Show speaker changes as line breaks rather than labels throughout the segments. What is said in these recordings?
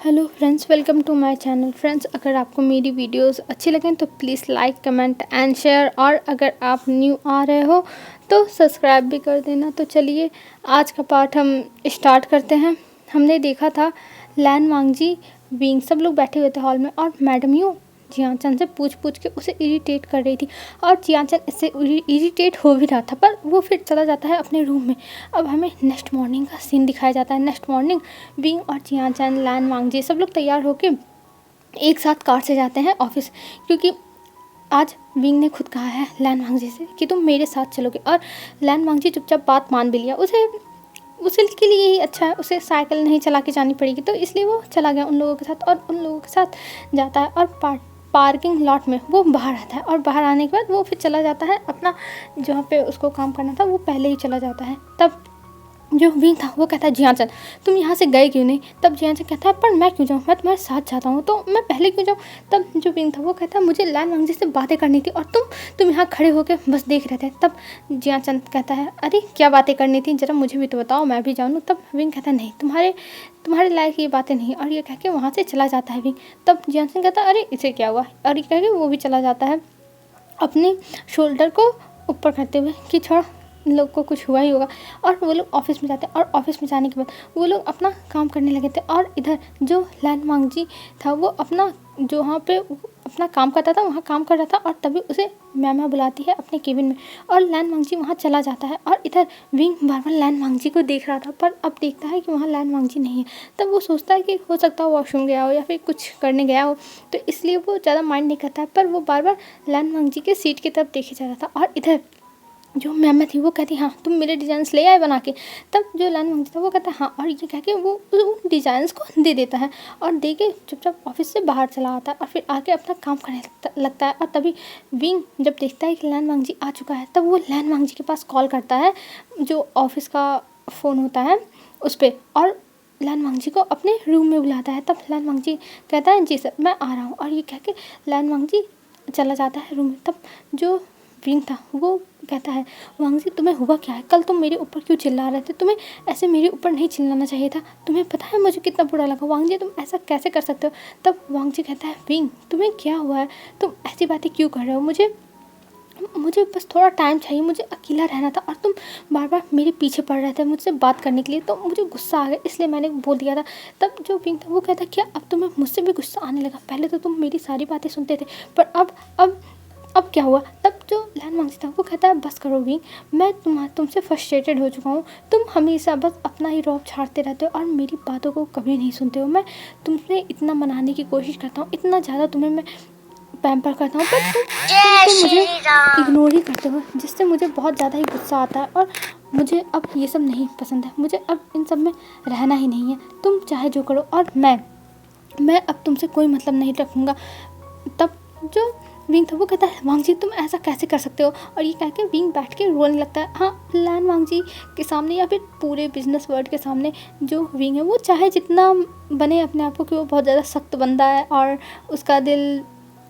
Hello friends, welcome to my channel. Friends, अगर आपको मेरी वीडियोस अच्छी लगें तो please like, comment and share, और अगर आप न्यू आ रहे हो तो सब्सक्राइब भी कर देना। तो चलिए आज का पार्ट हम स्टार्ट करते हैं। हमने देखा था लैन वांगजी विंग, सब लोग बैठे हुए थे हॉल में और मैडम यू जियाचन से पूछ के उसे इरिटेट कर रही थी और जियाचन इससे इरिटेट हो भी रहा था, पर वो फिर चला जाता है अपने रूम में। अब हमें नेक्स्ट मॉर्निंग का सीन दिखाया जाता है। नेक्स्ट मॉर्निंग विंग और जियाचन, लैन वांगजी सब लोग तैयार होके एक साथ कार से जाते हैं ऑफिस, क्योंकि आज विंग ने खुद कहा है लैन वांगजी से कि तुम मेरे साथ चलोगे। और लैन वांगजी चुपचाप बात मान भी लिया। उसे उसे के लिए यही अच्छा है, उसे साइकिल नहीं चला के जानी पड़ेगी, तो इसलिए वो चला गया उन लोगों के साथ और उन लोगों के साथ जाता है और पार्किंग लॉट में वो बाहर आता है। और बाहर आने के बाद वो फिर चला जाता है अपना, जहाँ पे उसको काम करना था वो पहले ही चला जाता है। तब जो विंग था वो कहता है जियाचन तुम यहाँ से गए क्यों नहीं। तब जियाचन कहता है पर मैं क्यों जाऊँ, मैं तुम्हारे साथ जाता हूँ, तो मैं पहले क्यों जाऊँ। तब जो विंग था वो कहता है मुझे लैन वांगजी से बातें करनी थी और तुम यहाँ खड़े होकर बस देख रहे थे। तब जियाचन कहता है अरे क्या बातें करनी थी, जरा मुझे भी तो बताओ, मैं भी जानूँ। तब विंग कहता है नहीं, तुम्हारे लायक ये बातें नहीं, और ये कह के वहाँ से चला जाता है विंग। तब जियाचन कहता है अरे इसे क्या हुआ, और ये कह के वो भी चला जाता है अपने शोल्डर को ऊपर करते हुए कि छोड़, इन लोग को कुछ हुआ ही होगा। और वो लोग ऑफिस में जाते हैं और ऑफिस में जाने के बाद वो लोग अपना काम करने लगे थे। और इधर जो लैन वांगजी था वो अपना, जो वहाँ पे अपना काम करता था वहाँ काम कर रहा था, और तभी उसे मैमा बुलाती है अपने केबिन में और लैन वांगजी वहाँ चला जाता है। और इधर विंग बार बार लैन वांगजी को देख रहा था, पर अब देखता है कि वहाँ लैन वांगजी नहीं है। तब वो सोचता है कि हो सकता है वॉशरूम गया हो या फिर कुछ करने गया हो, तो इसलिए वो ज़्यादा माइंड नहीं करता है, पर वो बार बार लैन वांगजी के सीट की तरफ देखे जा रहा था। और इधर जो मैम थी वो कहती हाँ तुम मेरे डिज़ाइंस ले आए बना के। तब जो लैन वांगजी था वो कहता है हाँ, और ये कह के वो उन डिज़ाइंस को दे देता है और दे के चुपचाप ऑफिस से बाहर चला आता है और फिर आके अपना काम करने लगता है। और तभी विंग जब देखता है कि लैन वांगजी आ चुका है, तब वो लैन वांगजी के पास कॉल करता है, जो ऑफिस का फ़ोन होता है उस पर, और लैन वांगजी को अपने रूम में बुलाता है। तब लैन वांगजी कहता है जी सर मैं आ रहा हूँ, और ये कह के लैन वांगजी चला जाता है रूम में। तब जो विंग था वो कहता है वांगजी तुम्हें हुआ क्या है, कल तुम मेरे ऊपर क्यों चिल्ला रहे थे, तुम्हें ऐसे मेरे ऊपर नहीं चिल्लाना चाहिए था, तुम्हें पता है मुझे कितना बुरा लगा, वांगजी तुम ऐसा कैसे कर सकते हो। तब वांगजी कहता है विंग तुम्हें क्या हुआ है, तुम ऐसी बातें क्यों कर रहे हो, मुझे बस थोड़ा टाइम चाहिए, मुझे अकेला रहना था और तुम बार बार मेरे पीछे पड़ रहे थे मुझसे बात करने के लिए, तो मुझे गुस्सा आ गया इसलिए मैंने बोल दिया था। तब जो विंग था वो कहता क्या अब तुम्हें मुझसे भी गुस्सा आने लगा, पहले तो तुम मेरी सारी बातें सुनते थे पर अब क्या हुआ। तब जो लैन वांगजी था वो कहता है बस करो विंग, मैं तुमसे फ्रस्ट्रेटेड हो चुका हूँ, तुम हमेशा बस अपना ही रौब छाड़ते रहते हो और मेरी बातों को कभी नहीं सुनते हो। मैं तुमसे इतना मनाने की कोशिश करता हूँ, इतना ज़्यादा तुम्हें मैं पैम्पर करता हूँ, पर तुम मुझे इग्नोर ही करते हो, जिससे मुझे बहुत ज़्यादा ही गुस्सा आता है और मुझे अब ये सब नहीं पसंद है, मुझे अब इन सब में रहना ही नहीं है, तुम चाहे जो करो, और मैं अब तुमसे कोई मतलब नहीं रखूँगा। तब जो विंग था वो कहता है वांगजी तुम ऐसा कैसे कर सकते हो, और ये कह के विंग बैठ के रोने लगता है। हाँ, लैन वांगजी के सामने या फिर पूरे बिजनेस वर्ल्ड के सामने जो विंग है वो चाहे जितना बने अपने आप को कि वो बहुत ज़्यादा सख्त बंदा है और उसका दिल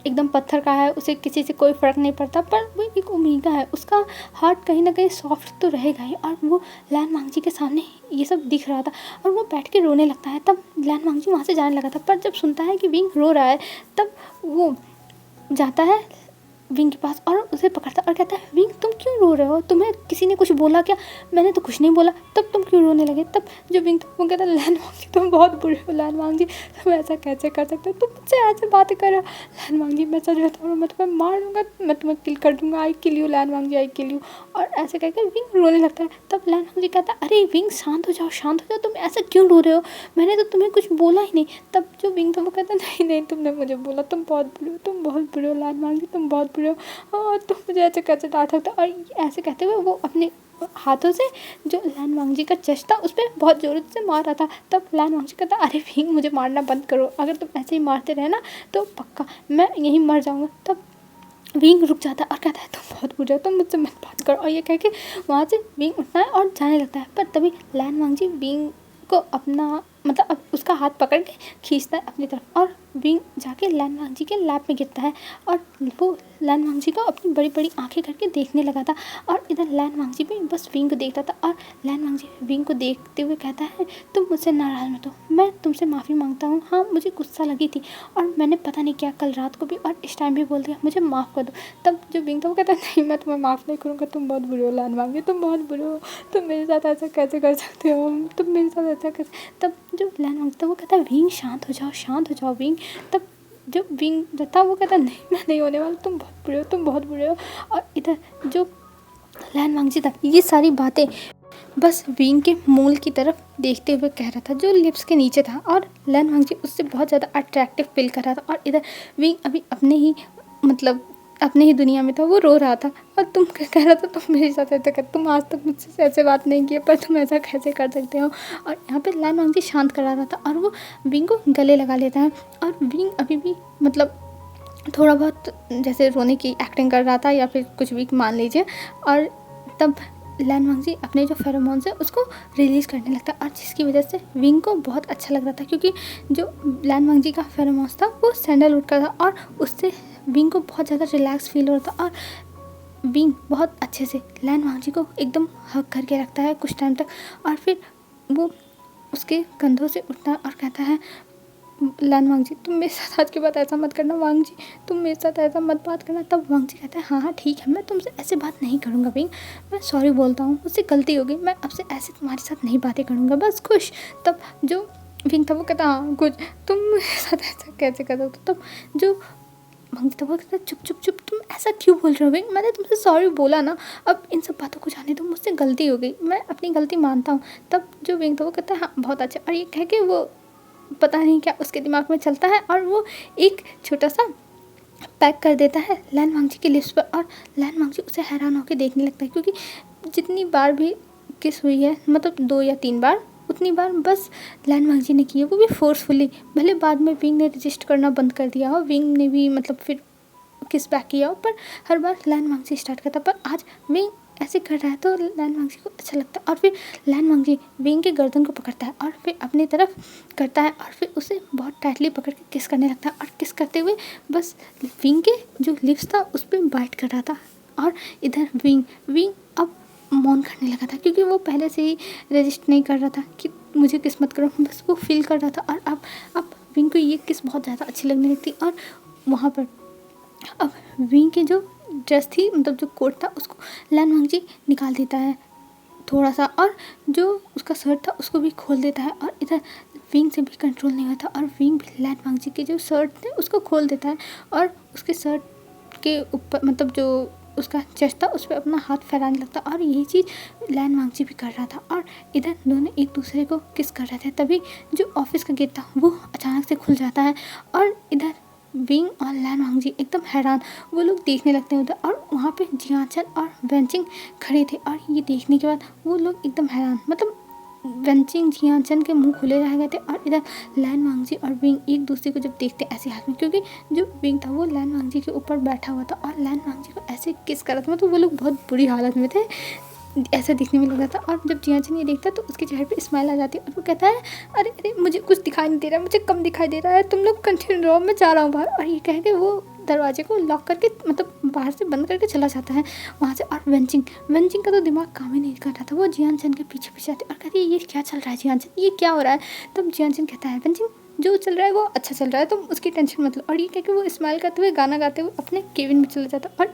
एकदम पत्थर का है, उसे किसी से कोई फ़र्क नहीं पड़ता, पर वो एक ओमेगा है, उसका हार्ट कहीं ना कहीं सॉफ्ट तो रहेगा ही। और वो लैन वांगजी के सामने ये सब दिख रहा था और वो बैठ के रोने लगता है। तब लैन वांगजी वहाँ से जाने लगा था, पर जब सुनता है कि विंग रो रहा है तब वो जाता है विंग के पास और उसे पकड़ता और कहता है विंग तुम क्यों रो रहे हो, तुम्हें किसी ने कुछ बोला क्या, मैंने तो कुछ नहीं बोला, तब तुम क्यों रोने लगे। तब जो विंग था वो कहता है लैन वांगजी तुम बहुत बुरे हो, लैन वांगजी तुम ऐसा कैसे कर सकते हो, तुम मुझसे ऐसे बातें कर रहे हो, लैन वांगजी मैं सच बता रहा हूँ, मैं तुम्हें मार दूंगा, मैं तुम्हें किल कर दूंगा, आई kill you LAN वांगजी, I kill you. और ऐसे कहकर विंग रोने लगता है। तब लैन वांगजी कहता है अरे विंग शांत हो जाओ, तुम ऐसा क्यों रो रहे हो, मैंने तो तुम्हें कुछ बोला ही नहीं। तब जो विंग था वो कहता नहीं नहीं तुमने मुझे बोला, तुम बहुत बुरे हो, तुम बहुत बुरे हो लैन वांगजी, तुम बहुत बुरे हो, और तुम मुझे ऐसे कैसे डांट सकते हो। और ऐसे कहते हुए वो अपने हाथों से जो लैन वांगजी का चेस्ट था उस पर बहुत ज़ोर से मार रहा था। तब लैन वांगजी कहता अरे विंग मुझे मारना बंद करो, अगर तुम ऐसे ही मारते रहे ना तो पक्का मैं यहीं मर जाऊँगा। तब विंग रुक जाता है और कहता है तुम बहुत बुरे हो, तुम मुझसे मत बात करो, और ये कह के वहाँ से विंग उठता है और जाने लगता है। पर तभी लैन वांगजी विंग को अपना मतलब अब उसका हाथ पकड़ के खींचता है अपनी तरफ और विंग जाके लैन वांगजी के लैब में गिरता है और वो लैन वांगजी को अपनी बड़ी बड़ी आंखें करके देखने लगा था और इधर लैन वांगजी भी बस विंग को देखता था और लैन वांगजी विंग को देखते हुए कहता है, तुम मुझसे नाराज़ मत हो, मैं तुमसे माफ़ी मांगता हूँ। हाँ, मुझे गुस्सा लगी थी और मैंने पता नहीं क्या कल रात को भी और इस टाइम भी बोल दिया, मुझे माफ़ कर दो। तब जो विंग था वो कहता है, नहीं मैं तुम्हें माफ़ नहीं करूँगा, तुम बहुत बुरे हो लैन वांगजी, तुम बहुत बुरे हो, तुम मेरे साथ ऐसा कैसे कर सकते हो, तुम मेरे साथ ऐसा कैसे। तब जो लैन वांगजी था वो कहता है, विंग शांत हो जाओ, शांत हो जाओ विंग। तब जो विंग जो था वो कहता, नहीं मैं नहीं होने वाला, तुम बहुत बुरे हो, तुम बहुत बुरे हो। और इधर जो लैन वांगजी था ये सारी बातें बस विंग के मूल की तरफ देखते हुए कह रहा था, जो लिप्स के नीचे था, और लैन वांगजी उससे बहुत ज़्यादा अट्रैक्टिव फील कर रहा था। और इधर विंग अभी अपने ही मतलब अपने ही दुनिया में था, वो रो रहा था और तुम कह रहा था, तुम मेरे साथ ऐसा कर, तुम आज तक मुझसे ऐसे बात नहीं की है, पर तुम ऐसा कैसे कर सकते हो। और यहाँ पे लैन वांगजी शांत कर रहा था और वो विंग को गले लगा लेता है और विंग अभी भी मतलब थोड़ा बहुत जैसे रोने की एक्टिंग कर रहा था या फिर कुछ भी मान लीजिए। और तब लैन वांगजी अपने जो फेरोमोन्स है उसको रिलीज़ करने लगता है और जिसकी वजह से विंग को बहुत अच्छा लग रहा था, क्योंकि जो लैन वांगजी का फेरोमोन्स था वो सैंडलवुड का था और उससे विंग को बहुत ज़्यादा रिलैक्स फील हो रहा था। और विंग बहुत अच्छे से लैन वांगजी को एकदम हग करके रखता है कुछ टाइम तक और फिर वो उसके कंधों से उठता है और कहता है, लैन वांगजी तुम मेरे साथ आज के बाद ऐसा मत करना, वांगजी तुम मेरे साथ ऐसा मत बात करना। तब वांगजी कहता है, हाँ हाँ ठीक है, मैं तुमसे ऐसे बात नहीं करूँगा विंग, मैं सॉरी बोलता हूँ, मुझसे गलती हो गई, मैं अब से ऐसे तुम्हारे साथ नहीं बातें करूँगा, बस खुश। तब जो विंग था वो कहता, हाँ कुछ, तुम मेरे साथ ऐसा कैसे कर सकते हो। तब जो वांगजी था वो कहता, चुप चुप चुप, तुम ऐसा क्यों बोल रहे हो विंग, मैंने तुमसे सॉरी बोला ना, अब इन सब बातों को जाने दो, मुझसे गलती हो गई, मैं अपनी गलती मानता हूँ। तब जो विंग था वो कहता है, हाँ बहुत अच्छा। और ये कह के वो पता नहीं क्या उसके दिमाग में चलता है और वो एक छोटा सा पैक कर देता है लैन वांगजी के लिप्स पर और लैन वांगजी उसे हैरान होकर देखने लगता है, क्योंकि जितनी बार भी किस हुई है, मतलब 2 या 3 बार, उतनी बार बस लैन वांगजी ने की है, वो भी फोर्सफुली। भले बाद में विंग ने रजिस्ट करना बंद कर दिया हो, विंग ने भी मतलब फिर किस बैक किया हो, पर हर बार लैन वांगजी स्टार्ट करता। पर आज विंग ऐसे कर रहा है तो लैन वांगजी को अच्छा लगता है और फिर लैन वांगजी विंग के गर्दन को पकड़ता है और फिर अपनी तरफ करता है और फिर उसे बहुत टाइटली पकड़ के किस करने लगता है और किस करते हुए बस विंग के जो लिप्स था उस पर बाइट कर रहा था। और इधर विंग अब मौन करने लगा था, क्योंकि वो पहले से ही रजिस्ट नहीं कर रहा था कि मुझे किस मत करो, बस वो फील कर रहा था। और अब विंग को ये किस बहुत ज़्यादा अच्छी लगने लगती और वहाँ पर अब विंग की जो ड्रेस थी, मतलब जो कोट था, उसको लैन वांगजी निकाल देता है थोड़ा सा और जो उसका शर्ट था उसको भी खोल देता है। और इधर विंग से भी कंट्रोल नहीं होता और विंग भी लैन वांगजी के जो शर्ट थे उसको खोल देता है और उसके शर्ट के ऊपर मतलब जो उसका चेस्ट था उस पर अपना हाथ फैलाने लगता। और यही चीज़ लैन वांगजी भी कर रहा था और इधर दोनों एक दूसरे को किस कर रहे थे। तभी जो ऑफिस का गेट था वो अचानक से खुल जाता है और इधर विंग और लैन वांगजी एकदम हैरान वो लोग देखने लगते हैं उधर, और वहाँ पे जियाचन और वेंचिंग खड़े थे। और ये देखने के बाद वो लोग एकदम हैरान, मतलब वेंचिंग जियाचन के मुंह खुले रह गए थे और इधर लैन वांगजी और विंग एक दूसरे को जब देखते ऐसे हाथ में, क्योंकि जो विंग था वो लैन वांगजी के ऊपर बैठा हुआ था और लैन वांगजी को ऐसे किस कर रहा था, मतलब वो लोग बहुत बुरी हालत में थे, ऐसा दिखने में लगा था। और जब जियाचन ये देखता है तो उसके चेहरे पे स्माइल आ जाती है और वो कहता है, अरे अरे मुझे कुछ दिखाई नहीं दे रहा है, मुझे कम दिखाई दे रहा है, तुम लोग कंटिन्यू रहो, मैं जा रहा हूँ बाहर। और ये कह के वो दरवाजे को लॉक करके मतलब बाहर से बंद करके चला जाता है वहाँ से। और वेंचिंग का तो दिमाग काम ही नहीं कर रहा था, वो जियाचन के पीछे पीछे आती और कहती है, ये क्या चल रहा है जियाचन, ये क्या हो रहा है। तब जियाचन कहता है, वेंचिंग जो चल रहा है वो अच्छा चल रहा है, तुम उसकी टेंशन मत लो। और ये कह के वो स्माइल करते हुए गाना गाते हुए अपने केबिन में चला जाता। और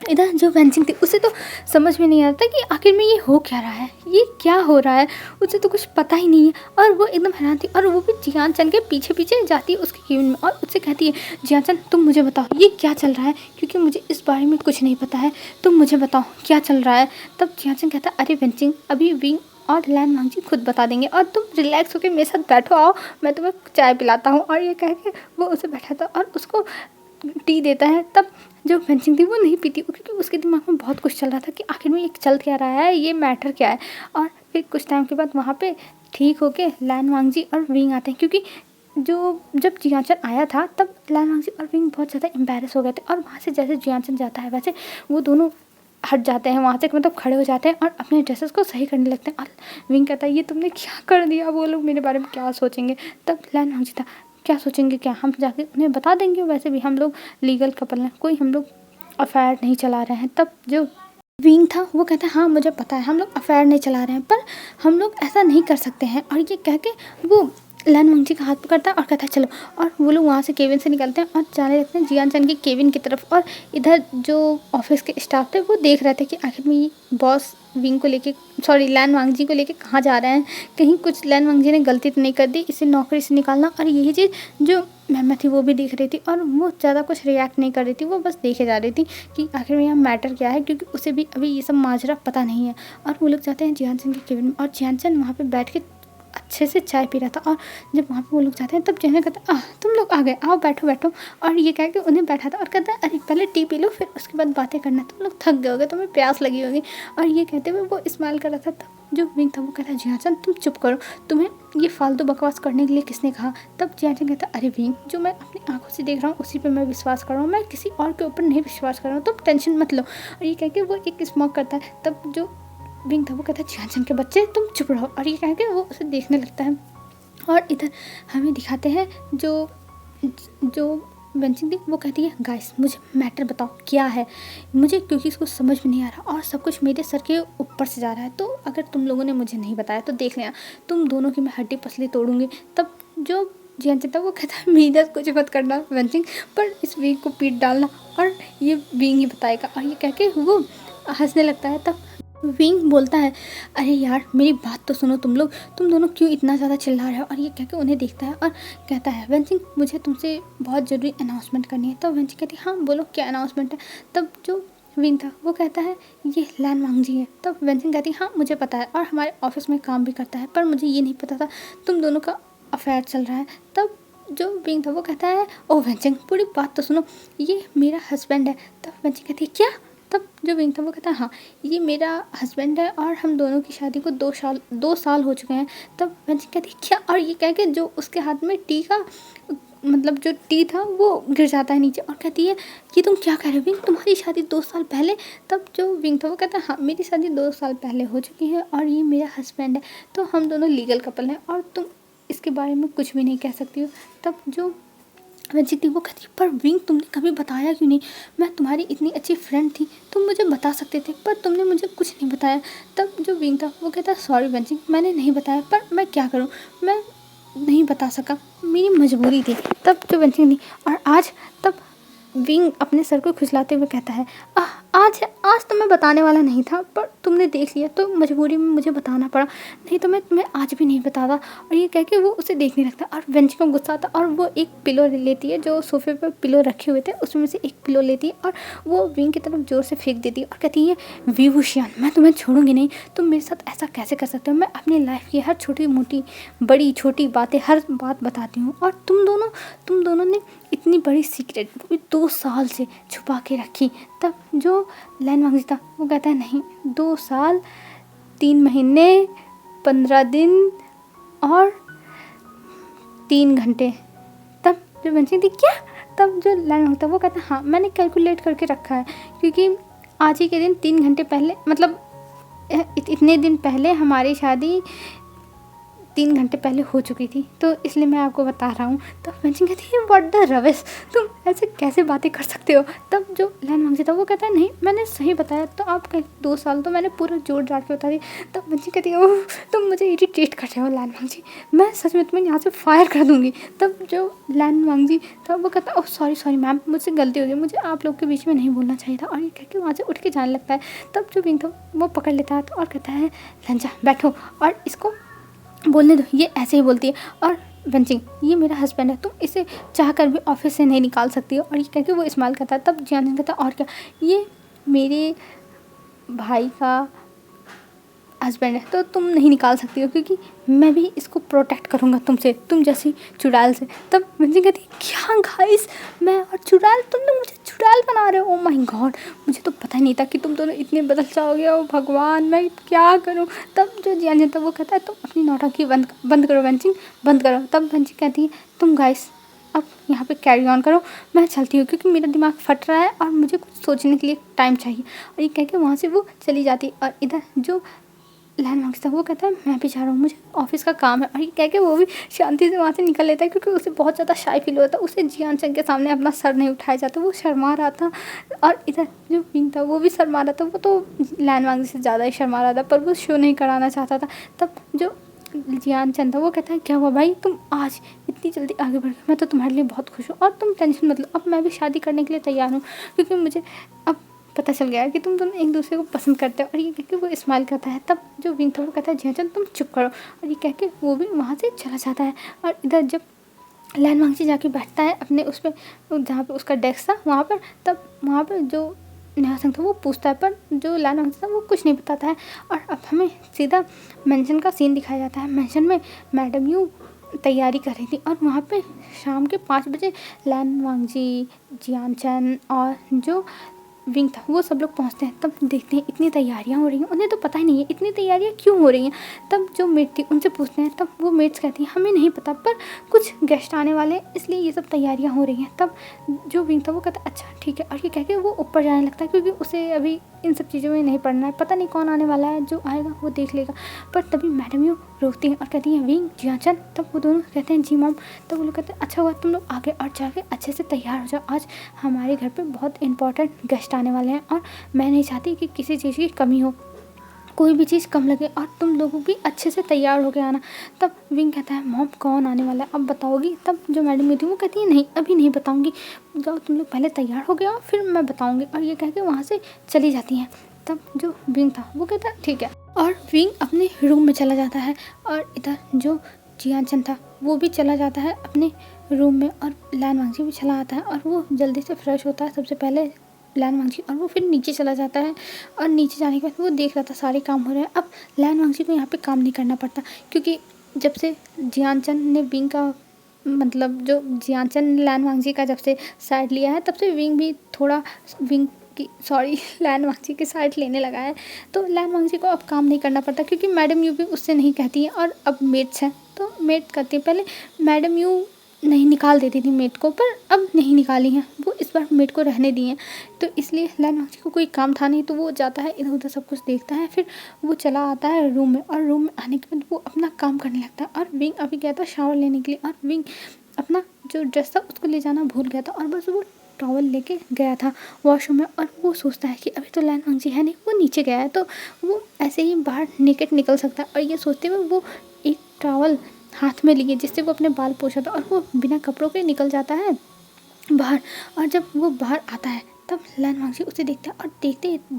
इधर जो वेंचिंग थी उसे तो समझ में नहीं आता कि आखिर में ये हो क्या रहा है, ये क्या हो रहा है, उसे तो कुछ पता ही नहीं है और वो एकदम हैरान थी। और वो भी जियाचन के पीछे पीछे जाती है उसके केबिन में और उससे कहती है, जियाचन तुम मुझे बताओ ये क्या चल रहा है, क्योंकि मुझे इस बारे में कुछ नहीं पता है, तुम मुझे बताओ क्या चल रहा है। तब जियाचन कहता है, अरे वेंचिंग अभी विंग और लैन वांगजी खुद बता देंगे और तुम रिलैक्स होकर मेरे साथ बैठो, आओ मैं तुम्हें चाय पिलाता हूँ। और ये कह के वो उसे बैठा था और उसको टी देता है। तब जो वेंचिंग थी वो नहीं पीती, क्योंकि उसके दिमाग में बहुत कुछ चल रहा था कि आखिर में ये चल क्या रहा है, ये मैटर क्या है। और फिर कुछ टाइम के बाद वहाँ पे ठीक होके लैन वांगजी और विंग आते हैं, क्योंकि जो जब जियाचन आया था तब लैन वांगजी और विंग बहुत ज़्यादा एम्बेरस हो गए थे और वहाँ से जैसे जियाचन जाता है वैसे वो दोनों हट जाते हैं वहाँ से, मतलब खड़े हो जाते हैं और अपने ड्रेसेस को सही करने लगते हैं। और विंग कहता है, ये तुमने क्या कर दिया, वो लोग मेरे बारे में क्या सोचेंगे। तब लैन वांगजी था, क्या सोचेंगे, क्या हम जाके उन्हें बता देंगे, वैसे भी हम लोग लीगल कपल हैं, कोई हम लोग अफेयर नहीं चला रहे हैं। तब जो विंग था वो कहता है हाँ मुझे पता है हम लोग अफेयर नहीं चला रहे हैं, पर हम लोग ऐसा नहीं कर सकते हैं। और ये कह के वो लैन वांगजी का हाथ पकड़ता है और कहता है चलो। और वो लोग वहाँ से केबिन से निकलते हैं और जाने लगते हैं जियान चैन की केबिन की तरफ। और इधर जो ऑफिस के स्टाफ थे वो देख रहे थे कि आखिर में ये बॉस विंग को लेके, सॉरी लैन वांगजी को लेके कहाँ जा रहे हैं, कहीं कुछ लैन वांगजी ने गलती तो नहीं कर दी इसे नौकरी से निकालना। और यही चीज़ जो मैम थी वो भी देख रही थी और वो ज़्यादा कुछ रिएक्ट नहीं कर रही थी, वो बस देखे जा रही थी कि आखिर में यहाँ मैटर क्या है, क्योंकि उसे भी अभी ये सब माजरा पता नहीं है। और वो लोग जाते हैं जियान चैन के केबिन में और जियान चैन वहाँ पे बैठ के अच्छे से चाय पी रहा था। और जब वहाँ पे वो लोग जाते हैं तब जियान कहता है तुम लोग आ गए, आओ बैठो बैठो। और ये कह के उन्हें बैठा था और कहता है अरे पहले टी पी लो फिर उसके बाद बातें करना, तुम लोग थक गए होगे, तुम्हें प्यास लगी होगी। और ये कहते हुए वो स्माइल कर रहा था। तब जो विंग था वो कहता है जियान चैन तुम चुप करो, तुम्हें ये फालतू बकवास करने के लिए किसने कहा। तब जियान चैन कहता अरे विंग जो मैं अपनी आंखों से देख रहा हूँ उसी पे मैं विश्वास कर रहा हूँ, मैं किसी और के ऊपर नहीं विश्वास कर रहा हूँ, तुम टेंशन मत लो। और ये कह के वो एक स्मोक करता है। तब जो विंग था वो कहता है जियान चैन के बच्चे तुम चुप रहो। और ये कह के वो उसे देखने लगता है। और इधर हमें दिखाते हैं जो जो वेंचिंग थी वो कहती है गाइस मुझे मैटर बताओ क्या है, मुझे क्योंकि इसको समझ में नहीं आ रहा और सब कुछ मेरे सर के ऊपर से जा रहा है, तो अगर तुम लोगों ने मुझे नहीं बताया तो देख लेना तुम दोनों की मैं हड्डी पसली तोड़ूंगी। तब जो जियान था वो कहता है मीरा कुछ मत करना वेंचिंग, पर इस विंग को पीट डालना और ये विंग ही बताएगा। और ये कह के वो हंसने लगता है। तब विंग बोलता है अरे यार मेरी बात तो सुनो, तुम दोनों क्यों इतना ज़्यादा चिल्ला रहे हो। और ये कह के उन्हें देखता है और कहता है वेंचिंग मुझे तुमसे बहुत ज़रूरी अनाउंसमेंट करनी है। तब वेंचिंग कहती है हाँ बोलो क्या अनाउंसमेंट है। तब जो विंग था वो कहता है ये लैन वांगजी है। तब वेंचिंग कहती है हाँ मुझे पता है और हमारे ऑफिस में काम भी करता है, पर मुझे ये नहीं पता था तुम दोनों का अफेयर चल रहा है। तब जो विंग था वो कहता है ओ वेंचिंग पूरी बात तो सुनो, ये मेरा हस्बैंड है। तब वेंचिंग कहती है क्या। तब जो विंग था वो कहता है हाँ ये मेरा हस्बैंड है और हम दोनों की शादी को 2 साल हो चुके हैं। तब वेंचिंग कहती है क्या। और ये कह के जो उसके हाथ में टी का मतलब जो टी था वो गिर जाता है नीचे और कहती है कि तुम क्या कह रहे हो विंग, तुम्हारी शादी 2 साल पहले। तब जो विंग था वो कहता है हाँ मेरी शादी 2 साल पहले हो चुकी है और ये मेरा हस्बैंड है, तो हम दोनों लीगल कपल हैं और तुम इसके बारे में कुछ भी नहीं कह सकती हो। तब जो वेंचिंग थी वो कहती है पर विंग तुमने कभी बताया क्यों नहीं, मैं तुम्हारी इतनी अच्छी फ्रेंड थी, तुम मुझे बता सकते थे पर तुमने मुझे कुछ नहीं बताया। तब जो विंग था वो कहता है सॉरी वेंचिंग मैंने नहीं बताया, पर मैं क्या करूँ, मैं नहीं बता सका, मेरी मजबूरी थी। तब जो वेंचिंग थी और आज तब विंग अपने सर को खुजलाते हुए कहता है आज तो मैं बताने वाला नहीं था, पर तुमने देख लिया तो मजबूरी में मुझे बताना पड़ा, नहीं तो मैं तुम्हें आज भी नहीं बताता। और ये कह के वो उसे देखने लगता और वेंचिंग को गुस्सा आता और वो एक पिलो लेती है, जो सोफे पर पिलो रखे हुए थे उसमें से एक पिलो लेती है और वो विंग की तरफ जोर से फेंक देती है और कहती है विवुशियन मैं तुम्हें छोड़ूंगी नहीं, तुम मेरे साथ ऐसा कैसे कर सकते हो, मैं अपनी लाइफ की हर छोटी मोटी बड़ी छोटी बातें हर बात बताती हूँ और तुम दोनों ने इतनी बड़ी सीक्रेट वो भी 2 साल से छुपा के रखी। तब जो लैन वांगजी था वो कहता है नहीं 2 साल 3 महीने 15 दिन और 3 घंटे। तब जो वेंचिंग थी क्या। तब जो लैन वांगजी था वो कहता है हाँ मैंने कैलकुलेट करके रखा है, क्योंकि आज ही के दिन 3 घंटे पहले मतलब इतने दिन पहले हमारी शादी 3 घंटे पहले हो चुकी थी, तो इसलिए मैं आपको बता रहा हूँ। तो वेंचिंग कहती है व्हाट द रविश, तुम ऐसे कैसे बातें कर सकते हो। तब जो लैन वांगजी था वो कहता है नहीं मैंने सही बताया, तो आप कहीं 2 साल तो मैंने पूरा जोड़ जाड़ के बता दी। तब वेंचिंग कहती है ओह तुम मुझे इरिटेट कर रहे हो लैन वांगजी, मैं सच में तुम्हें यहाँ से फायर कर दूँगी। तब जो लैन वांगजी था वो कहता है ओह सॉरी मैम मुझसे गलती हो गई, मुझे आप लोग के बीच में नहीं बोलना चाहिए था। और ये कह के वहाँ से उठ के जाने लगता है। तब जो विंग था वो पकड़ लेता है और कहता है लंजा बैठो और इसको बोलने दो, ये ऐसे ही बोलती है। और वेंचिंग ये मेरा हस्बैंड है, तुम इसे चाह कर भी ऑफिस से नहीं निकाल सकती हो। और ये कह के वो स्माइल करता है। तब जियान कहता है और क्या, ये मेरे भाई का हस्बैंड है तो तुम नहीं निकाल सकती हो, क्योंकि मैं भी इसको प्रोटेक्ट करूँगा तुमसे, तुम जैसी चुड़ैल से। तब वेंचिंग कहती है क्या गाइस मैं और चुड़ैल, तुम लोग मुझे चुड़ैल बना रहे हो, ओ माय गॉड मुझे तो पता ही नहीं था कि तुम दोनों इतने बदल जाओगे, ओ भगवान मैं क्या करूँ। तब जो जियान जनता वो कहता है तुम अपनी नौटंकी बंद करो वेंचिंग बंद करो। तब वेंचिंग कहती है तुम गाइस अब यहाँ पे कैरी ऑन करो, मैं चलती हूँ क्योंकि मेरा दिमाग फट रहा है और मुझे कुछ सोचने के लिए टाइम चाहिए। और ये कह के वहाँ से वो चली जाती है। और इधर जो लैन मांगता है, वो कहता है मैं भी जा रहा हूँ, मुझे ऑफिस का काम है। और ये कह के वो भी शांति से वहाँ से निकल लेता है, क्योंकि उसे बहुत ज़्यादा शाय फील होता है। उसे जियान चंग के सामने अपना सर नहीं उठाया जाता, वो शर्मा रहा था। और इधर जो विंग था वो भी शर्मा रहा था, वो तो लैन मांग से ज़्यादा ही शर्मा रहा था, पर वो शो नहीं कराना चाहता था। तब जो जियान चंद था वो कहता है क्या हुआ भाई, तुम आज इतनी जल्दी आगे बढ़ गए, मैं तो तुम्हारे लिए बहुत खुश हूँ और तुम टेंशन मत लो, अब मैं भी शादी करने के लिए तैयार हूँ, क्योंकि मुझे अब पता चल गया है कि तुम दोनों एक दूसरे को पसंद करते हो। और ये कह के वो स्माइल करता है। तब जो विंग था वो कहता है जियान चंद तुम चुप करो, और ये कह के वो भी वहाँ से चला जाता है। और इधर जब लैन वांगची जाके बैठता है अपने उस पर, जहाँ पे उसका डेस्क था वहाँ पर, तब वहाँ पर जो नेहा सिंह था वो पूछता है, पर जो लैन वांगची था वो कुछ नहीं बताता है। और अब हमें सीधा मेंशन का सीन दिखाया जाता है। मेंशन में मैडम यू तैयारी कर रही थी, और वहाँ पे शाम के 5 बजे लैन वांगजी, जियान चैन और जो विंग था वो सब लोग पहुंचते हैं। तब देखते हैं इतनी तैयारियां हो रही हैं, उन्हें तो पता ही नहीं है इतनी तैयारियां क्यों हो रही हैं। तब जो मेट थी उनसे पूछते हैं, तब वो मेट्स कहती हैं हमें नहीं पता, पर कुछ गेस्ट आने वाले हैं इसलिए ये सब तैयारियां हो रही हैं। तब जो विंग था वो कहता है अच्छा ठीक है, और ये कह के वो ऊपर जाने लगता है, क्योंकि उसे अभी इन सब चीज़ों में नहीं पड़ना है, पता नहीं कौन आने वाला है, जो आएगा वो देख लेगा। पर तभी मैडम यू रोकती हैं और कहती हैं विंग जियान चंद। तब वो दोनों कहते हैं जी मॉम। तब वो लोग कहते हैं अच्छा हुआ तुम लोग आगे और जाके अच्छे से तैयार हो जाओ, आज हमारे घर पे बहुत इंपॉर्टेंट गेस्ट आने वाले हैं और मैं नहीं चाहती कि किसी चीज़ की कमी हो, कोई भी चीज़ कम लगे, और तुम लोग भी अच्छे से तैयार होके आना। तब विंग कहता है मॉम कौन आने वाला है अब बताओगी। तब जो मैडम थी वो कहती है नहीं अभी नहीं बताऊंगी, जाओ तुम लोग पहले तैयार हो गया फिर मैं बताऊंगी। और ये कह के वहाँ से चली जाती हैं। तब जो विंग था वो कहता है ठीक है, और विंग अपने रूम में चला जाता है। और इधर जो जियान चंद था वो भी चला जाता है अपने रूम में, और लैन वांगची भी चला आता है, और वो जल्दी से फ्रेश होता है सबसे पहले लैन वांगची, और वो फिर नीचे चला जाता है। और नीचे जाने के बाद वो देख रहा था सारे काम हो रहे हैं। अब लैन वांगची को यहाँ पे काम नहीं करना पड़ता, क्योंकि जब से जियान चंद ने विंग का मतलब जो जियान चंद ने लैन वांगची का जब से साइड लिया है, तब से विंग भी थोड़ा विंग की लैन वांगची की साइड लेने लगा है। तो लैन वांगची को अब काम नहीं करना पड़ता, क्योंकि मैडम यू भी उससे नहीं कहती है, और अब मेट्स हैं तो मेट करती है। पहले मैडम यू नहीं निकाल देती थी मेट को, पर अब नहीं निकाली हैं, वो इस बार मेट को रहने दी हैं। तो इसलिए लैन वांगची को कोई काम था नहीं, तो वो जाता है इधर उधर सब कुछ देखता है, फिर वो चला आता है रूम में, और रूम में आने के बाद वो अपना काम करने लगता है। और विंग अभी गया था शावर लेने के लिए, और विंग अपना जो ड्रेस था उसको ले जाना भूल गया था, और बस वो टॉवल लेके गया था वॉशरूम में। और वो सोचता है कि अभी तो लैन वांगची है नहीं, वो नीचे गया है तो वो ऐसे ही बाहर नेकेड निकल सकता है। और ये सोचते हुए वो एक टॉवल हाथ में लिए जिससे वो अपने बाल पोंछा था, और वो बिना कपड़ों के निकल जाता है बाहर। और जब वो बाहर आता है तब लैन वांगची उसे देखता है, और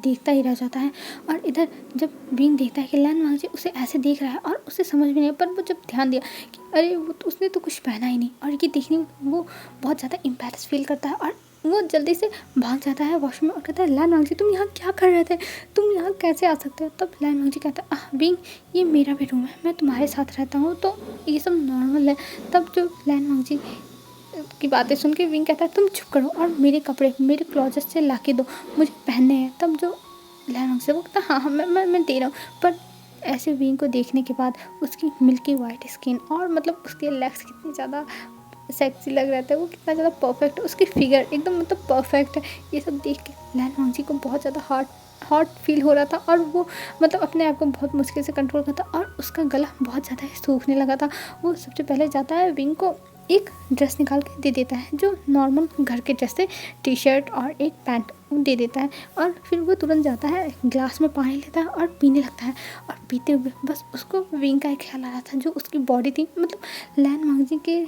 देखता ही रह जाता है। और इधर जब विंग देखता है कि लैन वांगची उसे ऐसे देख रहा है, और उसे समझ में नहीं, पर वो जब ध्यान दिया कि अरे वो तो उसने तो कुछ पहना ही नहीं, और ये देखने में वो बहुत ज़्यादा एम्बैरेस फील करता है, और वो जल्दी से भाग जाता है वॉशरूम में और कहता है लैन वांगची तुम यहाँ क्या कर रहे थे, तुम यहाँ कैसे आ सकते हो। तब लैन वांगची कहता है विंग ये मेरा भी रूम है, मैं तुम्हारे साथ रहता हूँ तो ये सब नॉर्मल है। तब जो लैन वांगची की बातें सुन के विंग कहता है तुम चुप करो और मेरे कपड़े मेरे क्लोजेट से ला के दो, मुझे पहनने हैं। तब जो लैन वांगची वो कहता हाँ हाँ मैं दे रहा हूँ। पर ऐसे विंग को देखने के बाद उसकी मिल्की वाइट स्किन और मतलब उसके लेग्स कितनी ज़्यादा सेक्सी लग रहा था, वो कितना ज़्यादा परफेक्ट, उसकी फिगर एकदम मतलब परफेक्ट है। ये सब देख के लैन वांगची को बहुत ज़्यादा हॉट फील हो रहा था, और वो मतलब अपने आप को बहुत मुश्किल से कंट्रोल करता, और उसका गला बहुत ज़्यादा सूखने लगा था। वो सबसे पहले जाता है विंग को एक ड्रेस निकाल के दे देता है, जो नॉर्मल घर के ड्रेस से टी शर्ट और एक पैंट दे देता है, और फिर वो तुरंत जाता है ग्लास में पानी लेता है और पीने लगता है। और पीते हुए बस उसको विंग का एक ख्याल आ रहा था, जो उसकी बॉडी थी मतलब लैन वांगची के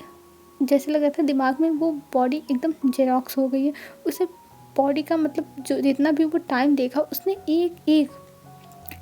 जैसे लग रहा था दिमाग में वो बॉडी एकदम जेरोक्स हो गई है। उसे बॉडी का मतलब जो जितना भी वो टाइम देखा उसने एक एक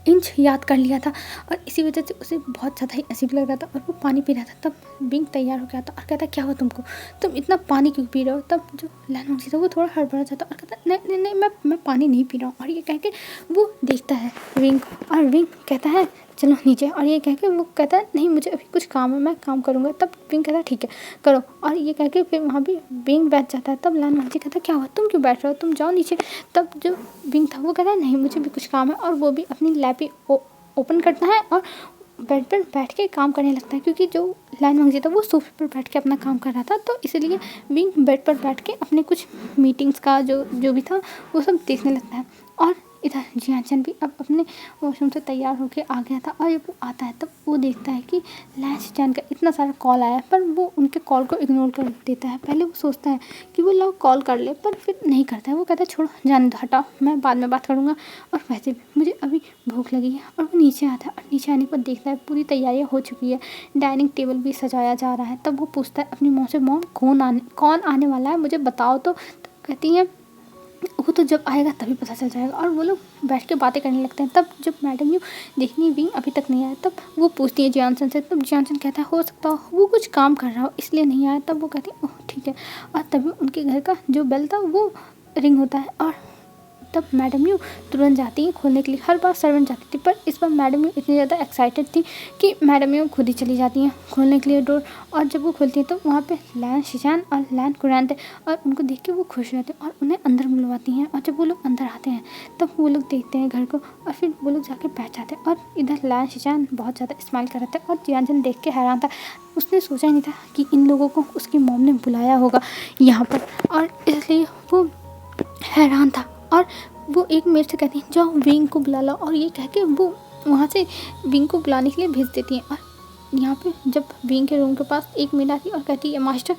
इंच याद कर लिया था, और इसी वजह से उसे बहुत ज़्यादा ही अजीब लग रहा था, और वो पानी पी रहा था। तब विंग तैयार हो गया था और कहता क्या हुआ तुमको, तुम इतना पानी क्यों पी रहे हो। तब जो लैन वांगची था वो थोड़ा हड़बड़ा जाता और कहता नहीं मैं पानी नहीं पी रहा हूँ। और ये कह के वो देखता है विंग को, और विंग कहता है चलो नीचे, और ये कह के वो कहता है नहीं मुझे अभी कुछ काम है मैं काम करूँगा। तब विंग कहता है ठीक है करो, और ये कह के फिर वहाँ भी विंग बैठ जाता है। तब लैन वांगची कहता है क्या हुआ तुम क्यों बैठ रहे हो, तुम जाओ नीचे। तब जो विंग था वो कहता है नहीं मुझे भी कुछ काम है, और वो भी अपनी लैपी ओपन करता है और बेड पर बैठ के काम करने लगता है, क्योंकि जो लैन वांगची था वो सोफे पर बैठ के अपना काम कर रहा था, तो इसलिए विंग बेड पर बैठ के अपने कुछ मीटिंग्स का जो भी था वो सब देखने लगता है। और इधर जियाचन भी अब अपने वॉशरूम से तैयार होके आ गया था और जब वो आता है तब वो देखता है कि लैन शिचान का इतना सारा कॉल आया है, पर वो उनके कॉल को इग्नोर कर देता है। पहले वो सोचता है कि वो लोग कॉल कर ले, पर फिर नहीं करता है। वो कहता है छोड़ो, जाने दो, हटाओ, मैं बाद में बात करूँगा, और वैसे भी मुझे अभी भूख लगी है। और वो नीचे आता है और नीचे आने पर देखता है पूरी तैयारियाँ हो चुकी है, डाइनिंग टेबल भी सजाया जा रहा है। तब वो पूछता है अपनी मॉम से, मॉम कौन आने वाला है, मुझे बताओ तो। कहती हैं वो तो जब आएगा तभी पता चल जाएगा। और वो लोग बैठ के बातें करने लगते हैं। तब जब मैडम यू देखनी भी अभी तक नहीं आया, तब वो पूछती है जियानसन से। तब जियानसन कहता है हो सकता हो वो कुछ काम कर रहा हो इसलिए नहीं आया। तब वो कहती है ओह ठीक है। और तभी उनके घर का जो बेल था वो रिंग होता है और तब मैडम यू तुरंत जाती हैं खोलने के लिए। हर बार सर्वेंट जाती थी, पर इस बार मैडम यू इतनी ज़्यादा एक्साइटेड थी कि मैडम यू खुद ही चली जाती हैं खोलने के लिए डोर। और जब वो खोलती हैं तो वहाँ पे लैन शिजान और लैन कुरान थे और उनको देख के वो खुश रहते हैं और उन्हें अंदर बुलवाती हैं। और जब वो लोग अंदर आते हैं तब वो लोग देखते हैं घर को और फिर वो लोग जाके बैठ जाते हैं। और इधर लैन शिजान बहुत ज़्यादा स्माइल कर रहे थे और जियानजन देख के हैरान था। उसने सोचा ही नहीं था कि इन लोगों को उसकी मॉम ने बुलाया होगा यहाँ पर, और इसलिए वो हैरान था। और वो एक मेरे से कहती है जाओ विंग को बुला लो, और ये कह के वो वहाँ से विंग को बुलाने के लिए भेज देती हैं। और यहाँ पे जब विंग के रूम के पास एक मेड आती है और कहती है मास्टर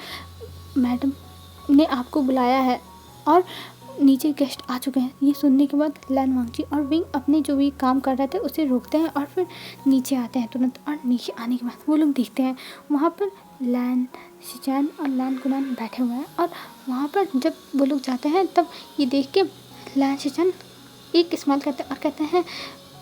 मैडम ने आपको बुलाया है और नीचे गेस्ट आ चुके हैं। ये सुनने के बाद लैन वांगची और विंग अपने जो भी काम कर रहे थे उसे रोकते हैं और फिर नीचे आते हैं तुरंत। और नीचे आने के बाद वो लोग देखते हैं वहाँ पर लैन शिचान और लैन कुनान बैठे हुए हैं। और वहाँ पर जब वो लोग जाते हैं तब ये देख के लैन शिचान एक स्माइल करते हैं और कहते हैं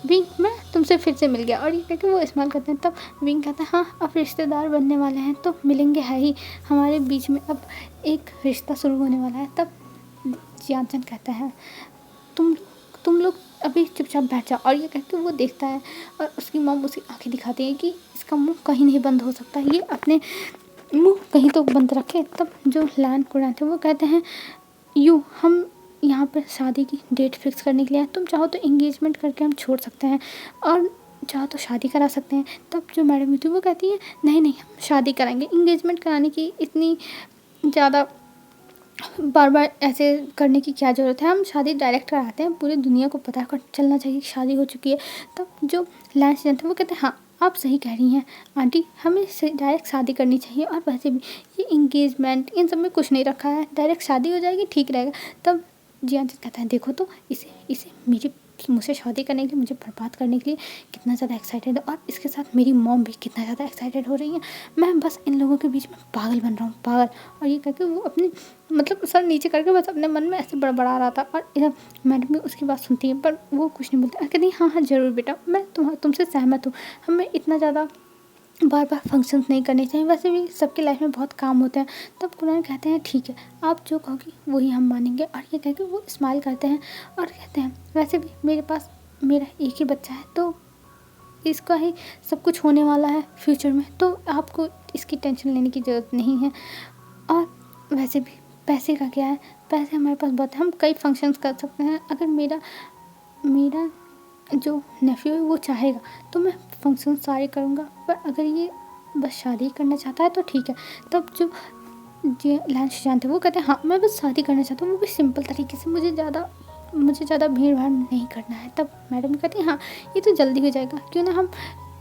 विंग मैं तुमसे फिर से मिल गया। और ये कहकर वो स्माइल करते हैं। तब विंग कहता है हाँ अब रिश्तेदार बनने वाले हैं तो मिलेंगे है ही, हमारे बीच में अब एक रिश्ता शुरू होने वाला है। तब जियानचंद कहता है तुम लोग अभी चुपचाप बैठ जाओ। और ये कहकर वो देखता है और उसकी मॉम उसे आंखें दिखाती है कि इसका मुंह कहीं नहीं बंद हो सकता, ये अपने मुंह कहीं तो बंद रखे। तब जो लैन कुरान थे वो कहते हैं यू हम यहाँ पर शादी की डेट फिक्स करने के लिए तुम चाहो तो इंगेजमेंट करके हम छोड़ सकते हैं और चाहो तो शादी करा सकते हैं। तब जो मैडम थी वो कहती है नहीं नहीं हम शादी कराएंगे, इंगेजमेंट कराने की इतनी ज़्यादा बार बार ऐसे करने की क्या ज़रूरत है, हम शादी डायरेक्ट कराते हैं, पूरी दुनिया को पता कर चलना चाहिए कि शादी हो चुकी है। तब जो लैंस थे वो कहते हैं हाँ आप सही कह रही हैं आंटी, हमें डायरेक्ट शादी करनी चाहिए और वैसे भी ये इंगेजमेंट इन सब में कुछ नहीं रखा है, डायरेक्ट शादी हो जाएगी ठीक रहेगा। तब जियानचंद कहता है देखो तो इसे मेरे मुझसे शादी करने के लिए, मुझे बर्बाद करने के लिए कितना ज़्यादा एक्साइटेड है और इसके साथ मेरी मॉम भी कितना ज़्यादा एक्साइटेड हो रही है, मैं बस इन लोगों के बीच में पागल बन रहा हूँ पागल। और ये करके वो अपने मतलब सर नीचे करके बस अपने मन में ऐसे बड़बड़ा रहा था। और इधर मैडम भी उसकी बात सुनती है पर वो कुछ नहीं बोलती, कहती हाँ हाँ ज़रूर बेटा मैं तुमसे सहमत हूँ, हमें इतना ज़्यादा बार बार फंक्शंस नहीं करने चाहिए, वैसे भी सबकी लाइफ में बहुत काम होते हैं। तब कुरान कहते हैं ठीक है आप जो कहोगी वही हम मानेंगे। और ये कहकर वो स्माइल करते हैं और कहते हैं वैसे भी मेरे पास मेरा एक ही बच्चा है तो इसका ही सब कुछ होने वाला है फ्यूचर में, तो आपको इसकी टेंशन लेने की ज़रूरत नहीं है। और वैसे भी पैसे का क्या है, पैसे हमारे पास बहुत है, हम कई फंक्शंस कर सकते हैं। अगर मेरा जो नेफ्यू है वो चाहेगा तो मैं फंक्शन सारे करूँगा, पर अगर ये बस शादी करना चाहता है तो ठीक है। तब जो लैंस जानते वो कहते हैं हाँ मैं बस शादी करना चाहता हूँ, वो भी सिंपल तरीके से, मुझे ज़्यादा भीड़ भाड़ नहीं करना है। तब मैडम कहती है हाँ ये तो जल्दी हो जाएगा, क्यों ना हम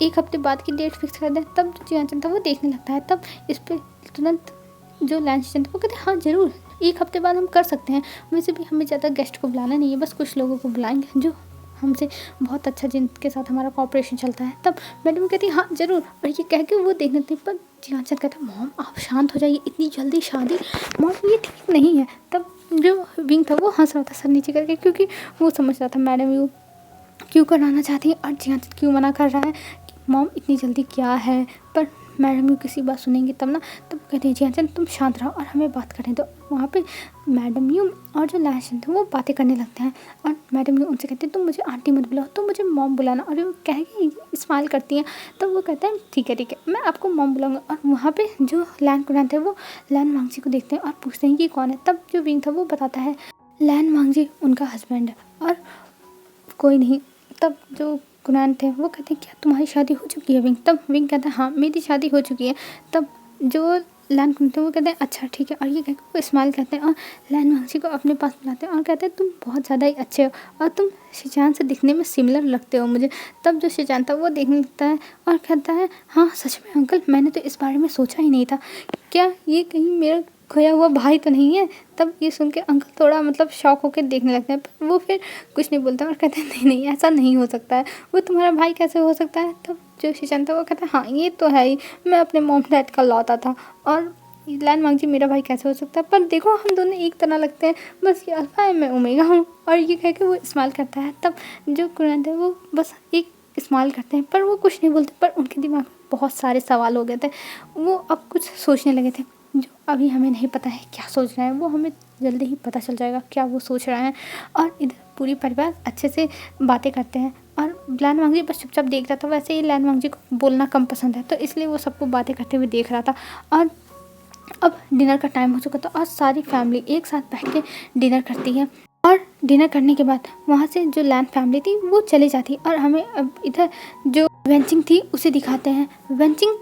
एक हफ्ते बाद की डेट फिक्स कर दें। तब जो जियानचंद था वो देखने लगता है। तब इस पर तुरंत जो लैंस चंद वो कहते हैं हाँ ज़रूर एक हफ्ते बाद हम कर सकते हैं, वैसे भी हमें ज़्यादा गेस्ट को बुलाना नहीं है, बस कुछ लोगों को बुलाएंगे जो हमसे बहुत अच्छा जिनके साथ हमारा कॉपरेशन चलता है। तब मैडम कहती हाँ ज़रूर, और ये कह के वो देखने थी। पर जियानचंद कहता मॉम आप शांत हो जाइए, इतनी जल्दी शादी मॉम ये ठीक नहीं है। तब जो विंग था वो हंस रहा था सर नीचे करके, क्योंकि वो समझ रहा था मैडम यू क्यों कराना चाहती है और जियानचंद क्यों मना कर रहा है कि मॉम इतनी जल्दी क्या है। पर मैडम यू किसी बात सुनेंगी तब ना, तब कहती है जियानचंद तुम शांत रहो और हमें बात करने दो। वहाँ पे मैडम यू और जो लैशन थे वो बातें करने लगते हैं और मैडम यू उनसे कहती है तुम मुझे आंटी मत बुलाओ, तुम मुझे मॉम बुलाना। और वो कह के स्माइल करती हैं। तब वो कहते हैं ठीक है मैं आपको मॉम बुलाऊंगा। और वहाँ पे जो लैन कुरान थे वो लैन वांगजी को देखते हैं और पूछते हैं कि कौन है। तब जो विंग था वो बताता है लैन वांगजी उनका हस्बैंड है और कोई नहीं। तब जो कुरान थे वो कहते हैं क्या तुम्हारी शादी हो चुकी है विंग? तब विंग कहता है हाँ मेरी शादी हो चुकी है। तब जो लैन कुनते वो कहते हैं अच्छा ठीक है, और ये कह के वो स्माइल करते हैं और लैन वांगजी को अपने पास बुलाते हैं और कहते हैं तुम बहुत ज़्यादा ही अच्छे हो और तुम शिजान से दिखने में सिमिलर लगते हो मुझे। तब जो शिजान था वो देखने लगता है और कहता है हाँ सच में अंकल, मैंने तो इस बारे में सोचा ही नहीं था, क्या ये कहीं मेरा खोया हुआ भाई तो नहीं है। तब ये सुन के अंकल थोड़ा मतलब शॉक होकर देखने लगते हैं, पर वो फिर कुछ नहीं बोलता और कहते हैं नहीं नहीं ऐसा नहीं हो सकता है, वो तुम्हारा भाई कैसे हो सकता है। तब जो शिजान था वो कहता है हाँ ये तो है ही, मैं अपने मॉम डैड का लौता था और लैन वांगजी मेरा भाई कैसे हो सकता है, पर देखो हम दोनों एक तरह लगते हैं, बस ये अल्फा है मैं ओमेगा हूँ। और ये कह के वो स्माइल करता है। तब जो कुरैन थे वो बस एक स्माइल करते हैं, पर वो कुछ नहीं बोलते, पर उनके दिमाग में बहुत सारे सवाल हो गए थे। वो अब कुछ सोचने लगे थे जो अभी हमें नहीं पता है क्या सोच रहे हैं, वो हमें जल्दी ही पता चल जाएगा क्या वो सोच रहे हैं। और इधर पूरी परिवार अच्छे से बातें करते हैं और लैन वांगजी बस चुपचाप देख रहा था। वैसे ही लैन वांगजी को बोलना कम पसंद है, तो इसलिए वो सबको बातें करते हुए देख रहा था। और अब डिनर का टाइम हो चुका था और सारी फैमिली एक साथ बैठ के डिनर करती है। और डिनर करने के बाद वहाँ से जो लैन फैमिली थी वो चली जाती और हमें अब इधर जो वेंचिंग थी उसे दिखाते हैं। वेंचिंग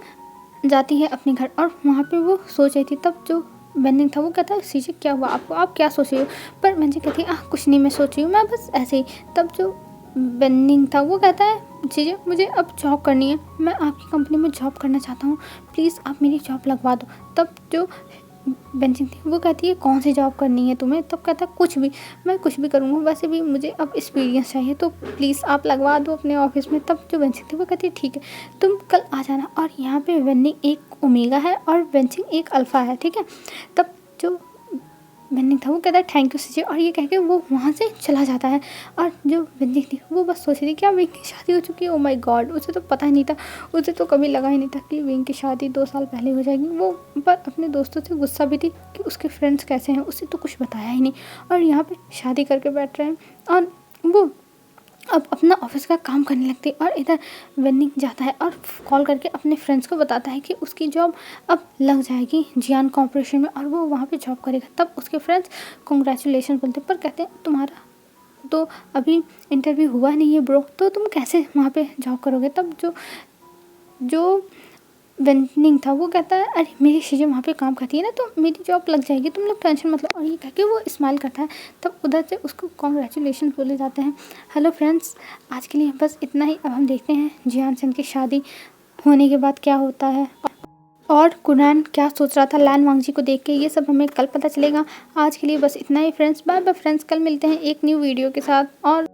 जाती है अपने घर और वहाँ पे वो सोच रही थी। तब जो वेंचिंग था वो कहता है सीजे क्या हुआ आपको, आप क्या सोच रही हो। पर वेंचिंग कहती है कुछ नहीं, मैं सोच रही हूँ, मैं बस ऐसे ही। तब जो वेंचिंग था वो कहता है सीजे मुझे अब जॉब करनी है, मैं आपकी कंपनी में जॉब करना चाहता हूँ, प्लीज़ आप मेरी जॉब लगवा दो। तब जो बेंचिंग थी वो कहती है कौन सी जॉब करनी है तुम्हें। तब कहता है कुछ भी, मैं कुछ भी करूँगा, वैसे भी मुझे अब एक्सपीरियंस चाहिए, तो प्लीज़ आप लगवा दो अपने ऑफिस में। तब जो बेंचिंग थी वो कहती है ठीक है तुम कल आ जाना। और यहाँ पे वेंडिंग एक ओमेगा है और बेंचिंग एक अल्फ़ा है, ठीक है। तब जो बेंडिंग था वो कहता है थैंक यू सीजे, और ये कह के वो वहाँ से चला जाता है। और जो बेंडिंग थी वो बस सोच रही थी क्या विंग की शादी हो चुकी है। ओ माय गॉड, उसे तो पता ही नहीं था, उसे तो कभी लगा ही नहीं था कि विंग की शादी 2 साल पहले हो जाएगी। वो पर अपने दोस्तों से गुस्सा भी थी कि उसके फ्रेंड्स कैसे हैं, उसे तो कुछ बताया ही नहीं और यहाँ पे शादी करके बैठ रहे हैं। और वो अब अपना ऑफिस का काम करने लगती है। और इधर वेंडिंग जाता है और कॉल करके अपने फ्रेंड्स को बताता है कि उसकी जॉब अब लग जाएगी जियान कॉर्पोरेशन में और वो वहाँ पे जॉब करेगा। तब उसके फ्रेंड्स कॉन्ग्रेचुलेशन बोलते पर कहते हैं तुम्हारा तो अभी इंटरव्यू हुआ नहीं है ब्रो, तो तुम कैसे वहाँ पे जॉब करोगे। तब जो वेंडिंग था वो कहता है अरे मेरी चीज़ें वहाँ पे काम करती है ना, तो मेरी जॉब लग जाएगी, तुम लोग टेंशन मत लो। और ये कह के वो स्माइल करता है। तब उधर से उसको कॉन्ग्रेचुलेशन बोले जाते हैं। हेलो फ्रेंड्स, आज के लिए बस इतना ही। अब हम देखते हैं जियान सेन की शादी होने के बाद क्या होता है और कुरैन क्या सोच रहा था लैन वांगजी को देख के, ये सब हमें कल पता चलेगा। आज के लिए बस इतना ही फ्रेंड्स, बाय बाय फ्रेंड्स, कल मिलते हैं एक न्यू वीडियो के साथ। और